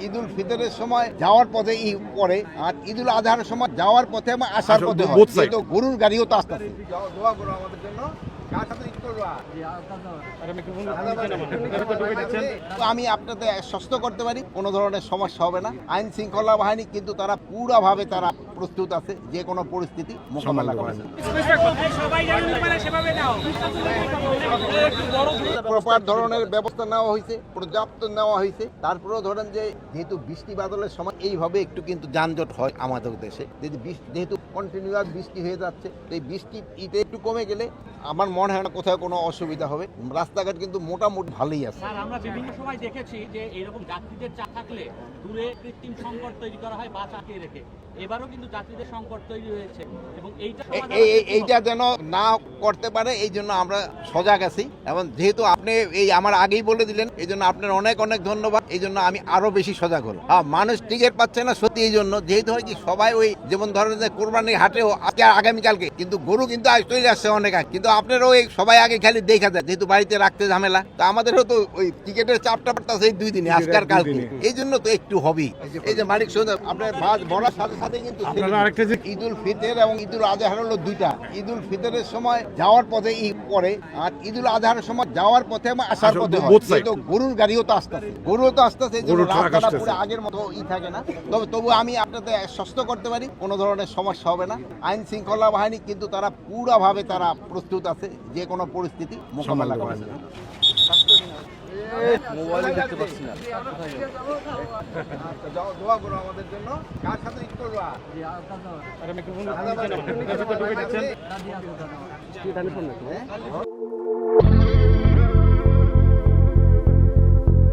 ঈদুল ফিতরের সময় যাওয়ার পথে পরে আর ঈদুল আজহার সময় যাওয়ার পথে এবং আসার পথে হয়। তো গরুর গাড়িও তো আসতেছে। দোয়া করো আমাদের জন্য। আমি আপনাদের আশ্বস্ত করতে পারি কোনো ধরনের সমস্যা হবে না। আইন শৃঙ্খলা বাহিনী কিন্তু তারা পুরোভাবে তারা প্রস্তুত আছে যে কোনো পরিস্থিতি মোকাবেলা করার জন্য। প্রপার ধরনের ব্যবস্থা নেওয়া হয়েছে, পর্যাপ্ত নেওয়া হয়েছে। তারপরেও ধরেন যে যেহেতু বৃষ্টি বাদলের সময় এইভাবে একটু কিন্তু যানজট হয় আমাদের দেশে, যেহেতু কন্টিনিউয়াস বৃষ্টি হয়ে যাচ্ছে, এই বৃষ্টি একটু কমে গেলে আমার মনে হয় না কোথাও কোনো অসুবিধা হবে। রাস্তাঘাট কিন্তু মোটামুটি ভালোই আছে। স্যার, আমরা বিভিন্ন সময় দেখেছি যে এরকম যাত্রীদের চাপ থাকলে দূরে কৃত্রিম সংকট তৈরি করা হয় বাস আটকে রেখে। এবারও কিন্তু যাত্রীদের সংকট তৈরি হয়েছে এবং এইটা যেন না করতে পারে এই জন্য আমরা সজাগ আছি। এবং যেহেতু আপনি এই আমার আগেই বলে দিলেন, এই জন্য আপনার অনেক অনেক ধন্যবাদ। এই জন্য আমি আরো বেশি সজাগ হলাম। মানুষ টিকিট পাচ্ছে না সত্যি, এই জন্য যেহেতু হয় কি সবাই ওই যেমন ধরেন যে কোরবানির হাটেও আজকে আগামীকালকে কিন্তু গরু কিন্তু চলে আসছে অনেক আগে, কিন্তু আপনারও ওই সবাই আগে খালি দেখা যায় যেহেতু বাড়িতে রাখতে ঝামেলা। তা আমাদেরও তো ওই টিকিটের চাপটা পড়তেছে এই 2 দিনে আজকার কালকে, এই জন্য তো একটু হবেই। এই যে মালিক সৌদ আপনার বাস বলার সাথে সাথে কিন্তু ঈদুল ফিতর এবং ঈদুল আজহার হলো দুইটা। ঈদুল ফিতরের সময় যাওয়ার পথে পরে আর ঈদুল আজহার সময় যাওয়ার পথে এবং আসার পথে হয়। তো গরুর গাড়িও তো আসতেছে, রাস্তাটা পুরো আগের মতো থাকে না। তবু আমি আপনাদের আশ্বস্ত করতে পারি কোনো ধরনের সমস্যা হবে না। আইন শৃঙ্খলা বাহিনী কিন্তু তারা পুরোভাবে তারা প্রস্তুত আছে যে কোনো পরিস্থিতি মোকাবেলা করার জন্য। দেখতে পাচ্ছি না। দোয়া করো আমাদের জন্য। কার সাথে ঈদ করবা?